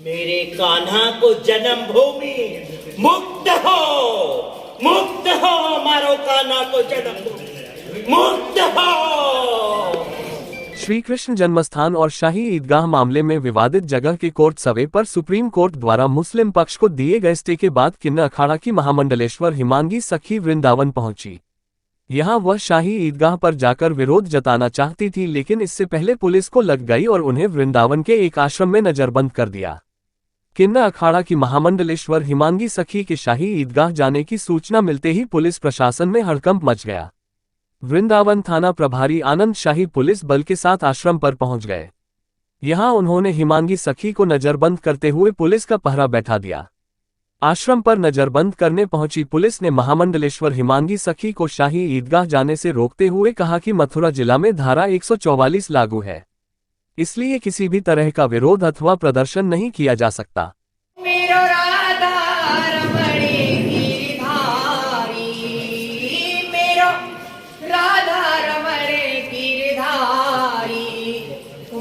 मेरे कान्हा को जन्मभूमि मुक्त हो मारो कान्हा को जन्मभूमि मुक्त हो। श्री कृष्ण जन्मस्थान और शाही ईदगाह मामले में विवादित जगह के कोर्ट सर्वे पर सुप्रीम कोर्ट द्वारा मुस्लिम पक्ष को दिए गए स्टे के बाद किन्नर अखाड़ा की महामंडलेश्वर हिमांगी सखी वृंदावन पहुंची। यहां वह शाही ईदगाह पर जाकर विरोध जताना चाहती थी, लेकिन इससे पहले पुलिस को लग गई और उन्हें वृंदावन के एक आश्रम में नजरबंद कर दिया। किन्नर अखाड़ा की महामंडलेश्वर हिमांगी सखी के शाही ईदगाह जाने की सूचना मिलते ही पुलिस प्रशासन में हड़कंप मच गया। वृंदावन थाना प्रभारी आनंद शाही पुलिस बल के साथ आश्रम पर पहुंच गए। यहां उन्होंने हिमांगी सखी को नजरबंद करते हुए पुलिस का पहरा बैठा दिया। आश्रम पर नजरबंद करने पहुंची पुलिस ने महामंडलेश्वर हिमांगी सखी को शाही ईदगाह जाने से रोकते हुए कहा कि मथुरा जिला में धारा 144 लागू है, इसलिए किसी भी तरह का विरोध अथवा प्रदर्शन नहीं किया जा सकता।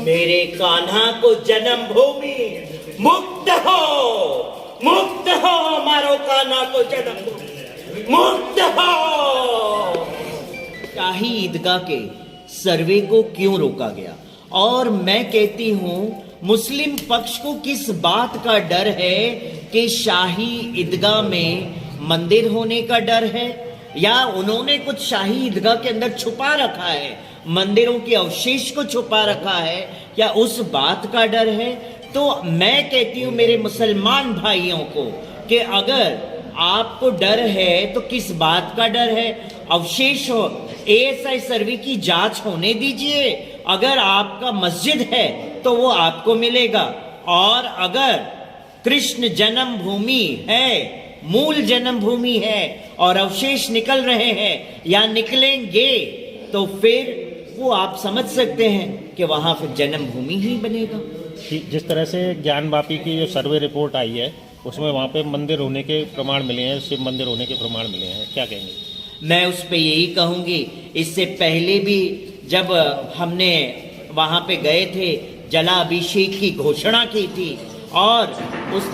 मेरे कान्हा को जन्मभूमि मुक्त हो मारो कान्हा को जन्मभूमि मुक्त हो। शाही ईदगाह के सर्वे को क्यों रोका गया? और मैं कहती हूं मुस्लिम पक्ष को किस बात का डर है कि शाही ईदगाह में मंदिर होने का डर है, या उन्होंने कुछ शाही ईदगाह के अंदर छुपा रखा है, मंदिरों के अवशेष को छुपा रखा है, क्या उस बात का डर है? तो मैं कहती हूं मेरे मुसलमान भाइयों को कि अगर आपको डर है तो किस बात का डर है? अवशेष हो, एएसआई सर्वे की जांच होने दीजिए। अगर आपका मस्जिद है तो वो आपको मिलेगा, और अगर कृष्ण जन्मभूमि है, मूल जन्मभूमि है और अवशेष निकल रहे हैं या निकलेंगे, तो फिर वो आप समझ सकते हैं कि वहां फिर जन्मभूमि ही बनेगा। जिस तरह से ज्ञानवापी की जो सर्वे रिपोर्ट आई है उसमें वहाँ पे मंदिर होने के प्रमाण मिले हैं, शिव मंदिर होने के प्रमाण मिले हैं, क्या कहेंगे? मैं उस पे यही कहूंगी, इससे पहले भी जब हमने वहां पे गए थे जलाभिषेक की घोषणा की थी और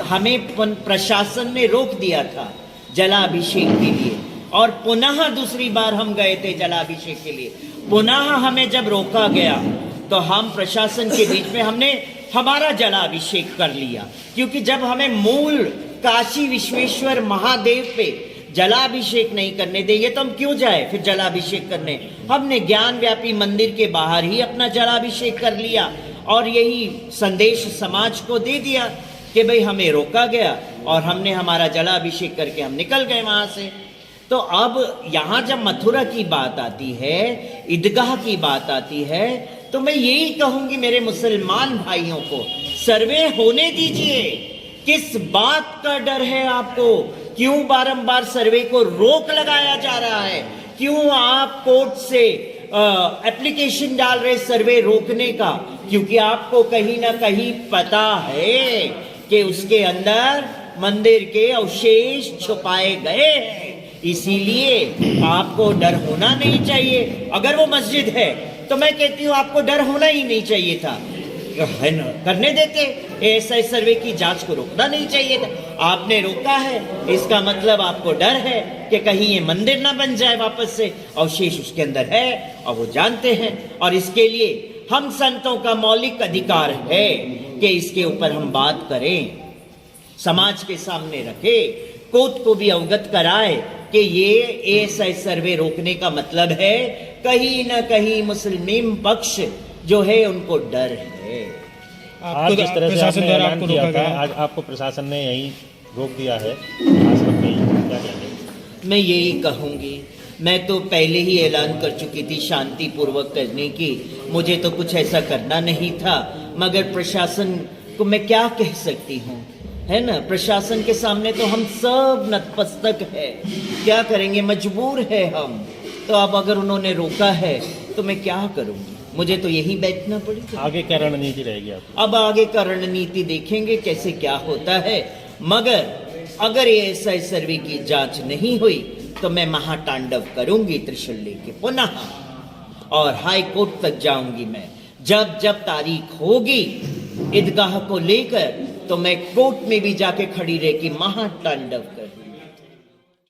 हमें प्रशासन ने रोक दिया था जलाभिषेक के लिए, और पुनः दूसरी बार हम गए थे जलाभिषेक के लिए, पुनः हमें जब रोका गया तो हम प्रशासन के बीच में हमने हमारा जलाभिषेक कर लिया, क्योंकि जब हमें मूल काशी विश्वेश्वर महादेव पे जलाभिषेक नहीं करने देंगे तो हम क्यों जाए फिर जलाभिषेक करने? हमने ज्ञान व्यापी मंदिर के बाहर ही अपना जलाभिषेक कर लिया और यही संदेश समाज को दे दिया कि भाई हमें रोका गया और हमने हमारा जलाभिषेक करके हम निकल गए वहां से। तो अब यहां जब मथुरा की बात आती है, ईदगाह की बात आती है, तो मैं यही कहूंगी मेरे मुसलमान भाइयों को, सर्वे होने दीजिए। किस बात का डर है आपको? क्यों बारंबार सर्वे को रोक लगाया जा रहा है? क्यों आप कोर्ट से एप्लीकेशन डाल रहे सर्वे रोकने का? क्योंकि आपको कहीं ना कहीं पता है कि उसके अंदर मंदिर के अवशेष छुपाए गए हैं, इसीलिए आपको डर होना नहीं चाहिए। अगर वो मस्जिद है तो मैं कहती हूँ आपको डर होना ही नहीं चाहिए था, करने देते, एएसआई सर्वे की जांच को रोकना नहीं चाहिए था। आपने रोका है, इसका मतलब आपको डर है कि कहीं ये मंदिर ना बन जाए वापस से, अवशेष उसके अंदर है और वो जानते हैं, और इसके लिए हम संतों का मौलिक अधिकार है कि इसके ऊपर हम बात करें, समाज के सामने रखे, कोर्ट को भी अवगत कराए कि ये एएसआई सर्वे रोकने का मतलब है कहीं ना कहीं मुस्लिम पक्ष जो है उनको डर है। आज जिस तरह से आपने ऐलान किया था, आज आपको प्रशासन ने यही रोक दिया है आश्रम पे, क्या कहेंगे? मैं यही कहूंगी, मैं तो पहले ही ऐलान कर चुकी थी शांतिपूर्वक करने की, मुझे तो कुछ ऐसा करना नहीं था, मगर प्रशासन को मैं क्या कह सकती हूँ, है ना? प्रशासन के सामने तो हम सब नतमस्तक है, क्या करेंगे, मजबूर है हम। तो अब अगर उन्होंने रोका है तो मैं क्या करूंगी, मुझे तो यही बैठना पड़ेगा। आगे क्या रणनीति रहेगी आपकी? अब आगे का रणनीति देखेंगे कैसे क्या होता है, मगर अगर एएसआई सर्वे की जांच नहीं हुई तो मैं महातांडव करूंगी त्रिशूल लेके पुनः, और हाई कोर्ट तक जाऊंगी मैं। जब जब तारीख होगी ईदगाह को लेकर तो मैं कोर्ट में भी जाके खड़ी रह के महातांडव करूं।